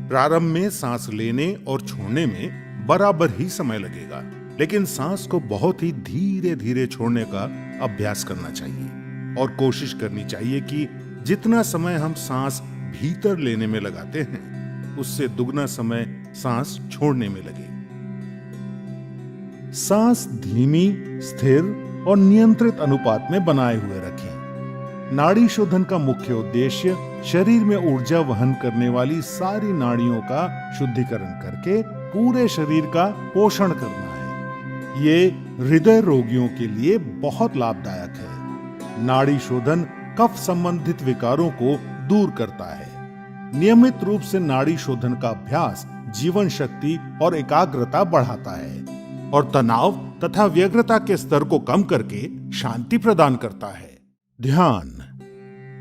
प्रारंभ में सांस लेने और छोड़ने में बराबर ही समय लगेगा, लेकिन सांस को बहुत ही धीरे धीरे छोड़ने का अभ्यास करना चाहिए और कोशिश करनी चाहिए कि जितना समय हम सांस भीतर लेने में लगाते हैं, उससे दुगना समय सांस छोड़ने में लगे। सांस धीमी, स्थिर और नियंत्रित अनुपात में बनाए हुए रखें। नाड़ी शोधन का मुख्य उद्देश्य शरीर में ऊर्जा वहन करने वाली सारी नाड़ियों का शुद्धिकरण करके पूरे शरीर का पोषण करना है। ये हृदय रोगियों के लिए बहुत लाभदायक है। नाड़ी शोधन कफ संबंधित विकारों को दूर करता है। नियमित रूप से नाड़ी शोधन का अभ्यास जीवन शक्ति और एकाग्रता बढ़ाता है और तनाव तथा व्यग्रता के स्तर को कम करके शांति प्रदान करता है।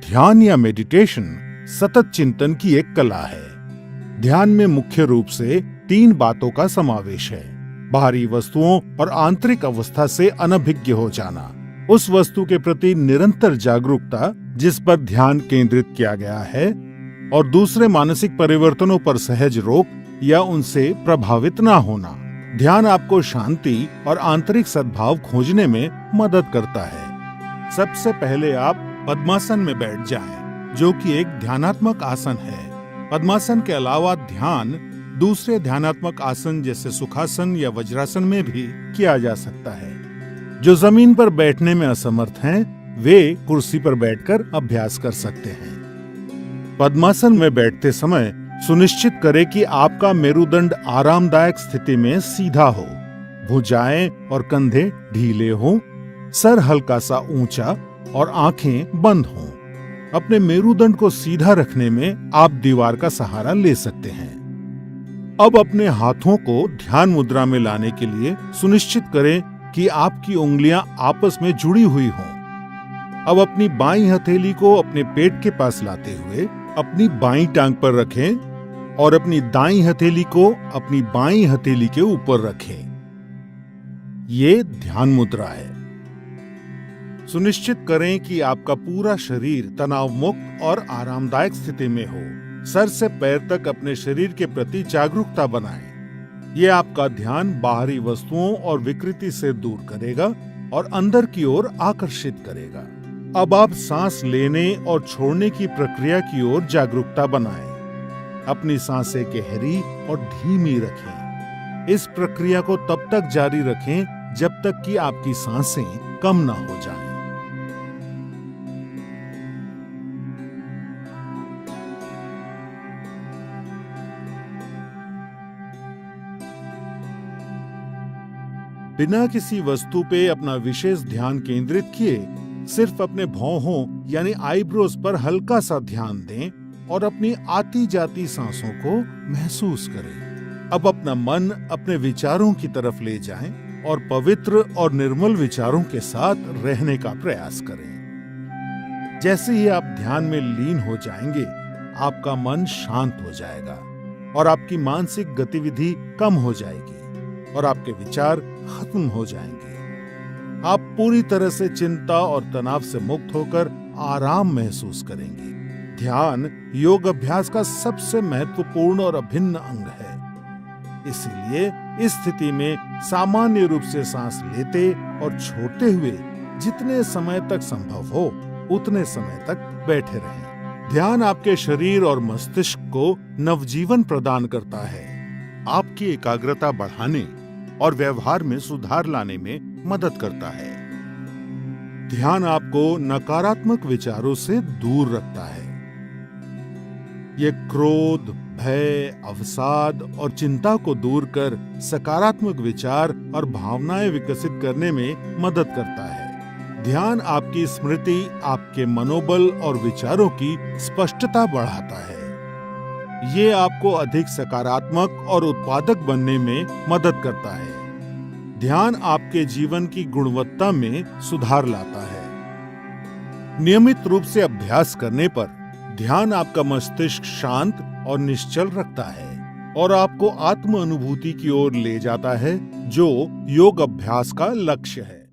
ध्यान या मेडिटेशन सतत चिंतन की एक कला है। ध्यान में मुख्य रूप से 3 बातों का समावेश है। बाहरी वस्तुओं और आंतरिक अवस्था से अनभिज्ञ हो जाना, उस वस्तु के प्रति निरंतर जागरूकता जिस पर ध्यान केंद्रित किया गया है, और दूसरे मानसिक परिवर्तनों पर सहज रोक या उनसे प्रभावित ना होना। ध्यान आपको शांति और आंतरिक सद्भाव खोजने में मदद करता है। सबसे पहले आप पद्मासन में बैठ जाएं, जो कि एक ध्यानात्मक आसन है। पद्मासन के अलावा ध्यान दूसरे ध्यानात्मक आसन जैसे सुखासन या वज्रासन में भी किया जा सकता है। जो जमीन पर बैठने में असमर्थ हैं, वे कुर्सी पर बैठकर अभ्यास कर सकते हैं। पद्मासन में बैठते समय सुनिश्चित करें कि आपका मेरुदंड आरामदायक स्थिति में सीधा हो, भुजाएं और कंधे ढीले हों, सर हल्का सा ऊंचा और आंखें बंद हों। अपने मेरुदंड को सीधा रखने में आप दीवार का सहारा ले सकते हैं। अब अपने हाथों को ध्यान मुद्रा में लाने के लिए सुनिश्चित करें कि आपकी उंगलियां आपस में जुड़ी हुई हों। अब अपनी बाईं हथेली को अपने पेट के पास लाते हुए अपनी बाईं टांग पर रखें और अपनी दाईं हथेली को अपनी बाईं हथेली के ऊपर रखें। ये ध्यान मुद्रा है। सुनिश्चित करें कि आपका पूरा शरीर तनाव मुक्त और आरामदायक स्थिति में हो। सर से पैर तक अपने शरीर के प्रति जागरूकता बनाएं। ये आपका ध्यान बाहरी वस्तुओं और विकृति से दूर करेगा और अंदर की ओर आकर्षित करेगा। अब आप सांस लेने और छोड़ने की प्रक्रिया की ओर जागरूकता बनाएं। अपनी सांसें गहरी और धीमी रखें। इस प्रक्रिया को तब तक जारी रखें जब तक कि आपकी सांसें कम ना हो जाएं। बिना किसी वस्तु पे अपना विशेष ध्यान केंद्रित किए सिर्फ अपने भौहों यानी आईब्रोज पर हल्का सा ध्यान दें और अपनी आती जाती सांसों को महसूस करें। अब अपना मन अपने विचारों की तरफ ले जाएं और पवित्र और निर्मल विचारों के साथ रहने का प्रयास करें। जैसे ही आप ध्यान में लीन हो जाएंगे, आपका मन शांत हो जाएगा और आपकी मानसिक गतिविधि कम हो जाएगी और आपके विचार खत्म हो जाएंगे। आप पूरी तरह से चिंता और तनाव से मुक्त होकर आराम महसूस करेंगे। ध्यान योग अभ्यास का सबसे महत्वपूर्ण और अभिन्न अंग है। इसीलिए इस स्थिति में सामान्य रूप से सांस लेते और छोड़ते हुए जितने समय तक संभव हो उतने समय तक बैठे रहें। ध्यान आपके शरीर और मस्तिष्क को नवजीवन प्रदान करता है, आपकी एकाग्रता बढ़ाने और व्यवहार में सुधार लाने में मदद करता है। ध्यान आपको नकारात्मक विचारों से दूर रखता है। ये क्रोध, भय, अवसाद और चिंता को दूर कर सकारात्मक विचार और भावनाएं विकसित करने में मदद करता है। ध्यान आपकी स्मृति, आपके मनोबल और विचारों की स्पष्टता बढ़ाता है। ये आपको अधिक सकारात्मक और उत्पादक बनने में मदद करता है। ध्यान आपके जीवन की गुणवत्ता में सुधार लाता है। नियमित रूप से अभ्यास करने पर ध्यान आपका मस्तिष्क शांत और निश्चल रखता है और आपको आत्म अनुभूति की ओर ले जाता है, जो योग अभ्यास का लक्ष्य है।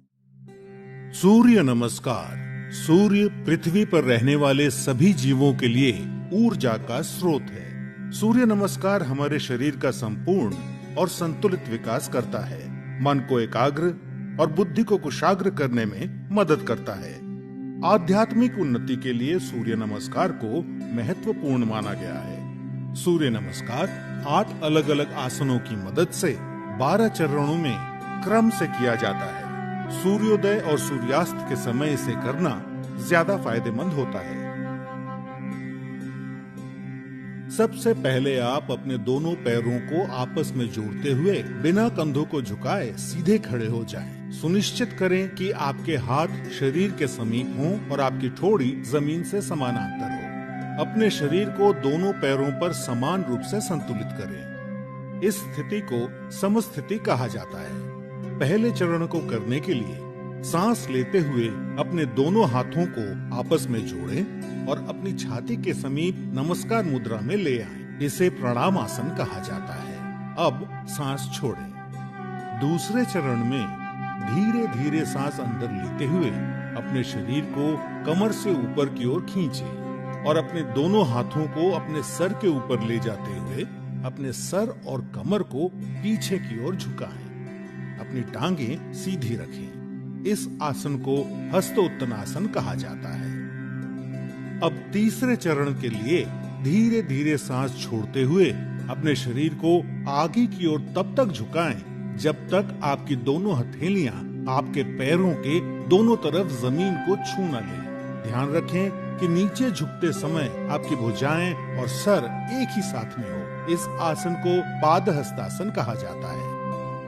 सूर्य नमस्कार। सूर्य पृथ्वी पर रहने वाले सभी जीवों के लिए ऊर्जा का स्रोत है। सूर्य नमस्कार हमारे शरीर का संपूर्ण और संतुलित विकास करता है, मन को एकाग्र और बुद्धि को कुशाग्र करने में मदद करता है। आध्यात्मिक उन्नति के लिए सूर्य नमस्कार को महत्वपूर्ण माना गया है। सूर्य नमस्कार 8 अलग अलग आसनों की मदद से 12 चरणों में क्रम से किया जाता है। सूर्योदय और सूर्यास्त के समय इसे करना ज्यादा फायदेमंद होता है। सबसे पहले आप अपने दोनों पैरों को आपस में जोड़ते हुए बिना कंधों को झुकाए सीधे खड़े हो जाएं। सुनिश्चित करें कि आपके हाथ शरीर के समीप हों और आपकी ठोड़ी जमीन से समानांतर हो। अपने शरीर को दोनों पैरों पर समान रूप से संतुलित करें। इस स्थिति को समस्थिति कहा जाता है। पहले चरण को करने के लिए सांस लेते हुए अपने दोनों हाथों को आपस में जोड़ें और अपनी छाती के समीप नमस्कार मुद्रा में ले आएं। इसे प्रणाम आसन कहा जाता है। अब सांस छोड़ें। दूसरे चरण में धीरे धीरे सांस अंदर लेते हुए अपने शरीर को कमर से ऊपर की ओर खींचें और अपने दोनों हाथों को अपने सर के ऊपर ले जाते हुए अपने सर और कमर को पीछे की ओर झुकाएं। अपनी टांगें सीधी रखें। इस आसन को हस्तोत्तनासन कहा जाता है। अब तीसरे चरण के लिए धीरे धीरे सांस छोड़ते हुए अपने शरीर को आगे की ओर तब तक झुकाएं जब तक आपकी दोनों हथेलियां आपके पैरों के दोनों तरफ जमीन को छू न लें। ध्यान रखें कि नीचे झुकते समय आपकी भुजाएं और सर एक ही साथ में हो। इस आसन को पादहस्तासन कहा जाता है।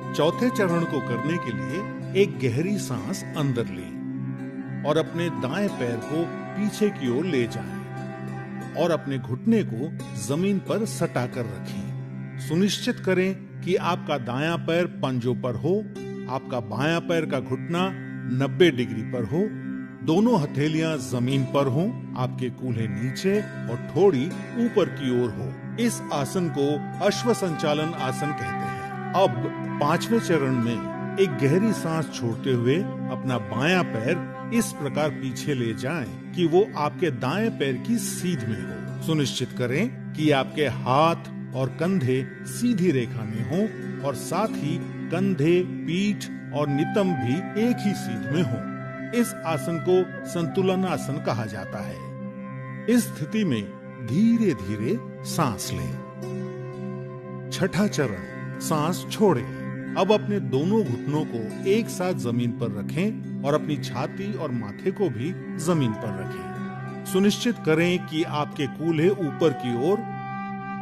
चौथे चरण को करने के लिए एक गहरी सांस अंदर लें और अपने दाएं पैर को पीछे की ओर ले जाएं और अपने घुटने को जमीन पर सटा कर रखें। सुनिश्चित करें कि आपका दायां पैर पंजों पर हो, आपका बायां पैर का घुटना 90 डिग्री पर हो, दोनों हथेलियां जमीन पर हों, आपके कूल्हे नीचे और ठोड़ी ऊपर की ओर हो। इस आसन को अश्व संचालन आसन कहते हैं। अब पांचवें चरण में एक गहरी सांस छोड़ते हुए अपना बायां पैर इस प्रकार पीछे ले जाएं कि वो आपके दाएं पैर की सीध में हो। सुनिश्चित करें कि आपके हाथ और कंधे सीधी रेखा में हों और साथ ही कंधे, पीठ और नितंब भी एक ही सीध में हों। इस आसन को संतुलन आसन कहा जाता है। इस स्थिति में धीरे धीरे सांस लें। छठा चरण, सांस छोड़ें। अब अपने दोनों घुटनों को एक साथ जमीन पर रखें और अपनी छाती और माथे को भी जमीन पर रखें। सुनिश्चित करें कि आपके कूल्हे ऊपर की ओर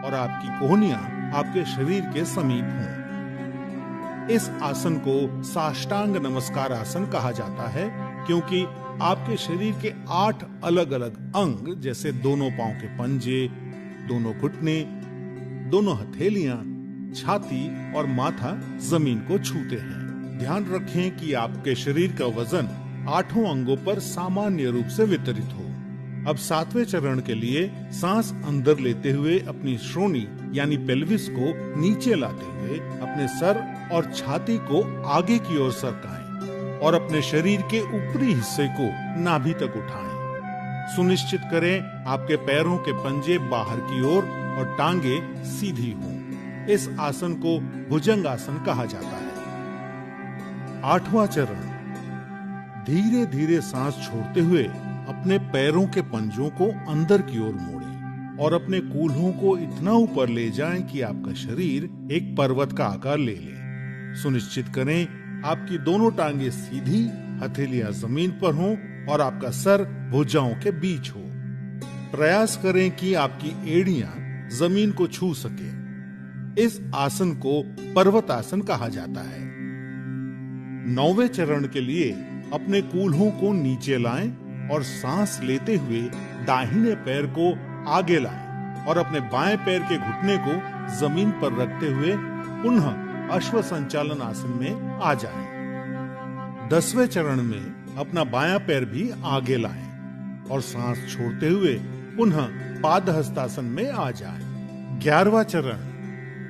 और आपकी कोहनियां आपके शरीर के समीप हों। इस आसन को साष्टांग नमस्कार आसन कहा जाता है, क्योंकि आपके शरीर के 8 अलग अलग अंग जैसे दोनों पांव के पंजे, दोनों घुटने, दोनों हथेलियां, छाती और माथा जमीन को छूते हैं। ध्यान रखें कि आपके शरीर का वजन 8 अंगों पर सामान्य रूप से वितरित हो। अब 7वें चरण के लिए सांस अंदर लेते हुए अपनी श्रोणी यानी पेल्विस को नीचे लाते हुए अपने सर और छाती को आगे की ओर सरकाएं और अपने शरीर के ऊपरी हिस्से को नाभि तक उठाएं। सुनिश्चित करें आपके पैरों के पंजे बाहर की ओर और टांगे सीधी हों। इस आसन को भुजंग आसन कहा जाता है। 8वां चरण, धीरे धीरे सांस छोड़ते हुए अपने पैरों के पंजों को अंदर की ओर मोड़ें और अपने कूल्हों को इतना ऊपर ले जाएं कि आपका शरीर एक पर्वत का आकार ले ले। सुनिश्चित करें आपकी दोनों टांगे सीधी, हथेलियां जमीन पर हों और आपका सर भुजाओं के बीच हो। प्रयास करें कि आपकी एड़ियां जमीन को छू सके। इस आसन को पर्वतासन कहा जाता है। 9वें चरण के लिए अपने कूल्हों को नीचे लाएं और सांस लेते हुए दाहिने पैर को आगे लाएं और अपने बाएं पैर के घुटने को जमीन पर रखते हुए पुनः अश्व संचालन आसन में आ जाएं। 10वें चरण में अपना बायां पैर भी आगे लाएं और सांस छोड़ते हुए पुनः पादहस्तासन में आ जाएं। 11वां चरण,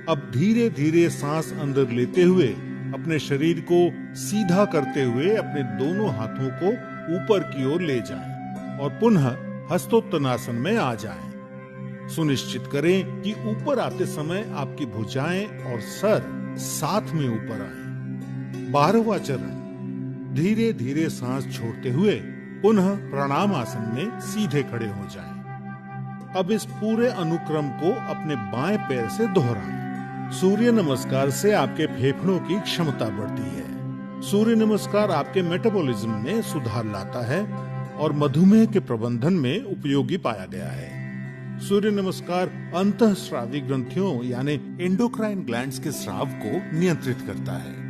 अब धीरे धीरे सांस अंदर लेते हुए अपने शरीर को सीधा करते हुए अपने दोनों हाथों को ऊपर की ओर ले जाएं और पुनः हस्तोत्तनासन में आ जाएं। सुनिश्चित करें कि ऊपर आते समय आपकी भुजाएं और सर साथ में ऊपर आए। 12वां चरण, धीरे धीरे सांस छोड़ते हुए पुनः प्रणाम आसन में सीधे खड़े हो जाएं। अब इस पूरे अनुक्रम को अपने बाएं पैर से दोहराएं। सूर्य नमस्कार से आपके फेफड़ों की क्षमता बढ़ती है। सूर्य नमस्कार आपके मेटाबॉलिज्म में सुधार लाता है और मधुमेह के प्रबंधन में उपयोगी पाया गया है। सूर्य नमस्कार अंतःस्रावी ग्रंथियों यानी एंडोक्राइन ग्लैंड्स के स्राव को नियंत्रित करता है।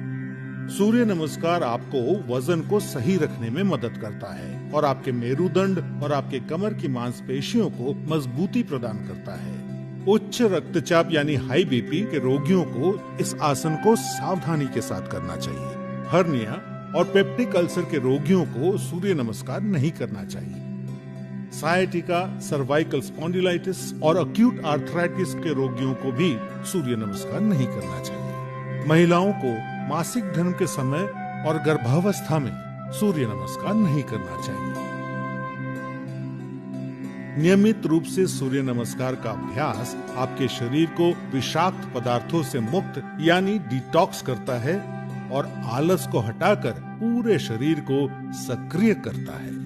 सूर्य नमस्कार आपको वजन को सही रखने में मदद करता है और आपके मेरुदंड और आपके कमर की मांसपेशियों को मजबूती प्रदान करता है। उच्च रक्तचाप यानी हाई बीपी के रोगियों को इस आसन को सावधानी के साथ करना चाहिए। हर्निया और पेप्टिक अल्सर के रोगियों को सूर्य नमस्कार नहीं करना चाहिए। सायटिका, सर्वाइकल स्पॉन्डिलाइटिस और अक्यूट आर्थराइटिस के रोगियों को भी सूर्य नमस्कार नहीं करना चाहिए। महिलाओं को मासिक धर्म के समय और गर्भावस्था में सूर्य नमस्कार नहीं करना चाहिए। नियमित रूप से सूर्य नमस्कार का अभ्यास आपके शरीर को विषाक्त पदार्थों से मुक्त यानी डिटॉक्स करता है और आलस को हटाकर पूरे शरीर को सक्रिय करता है।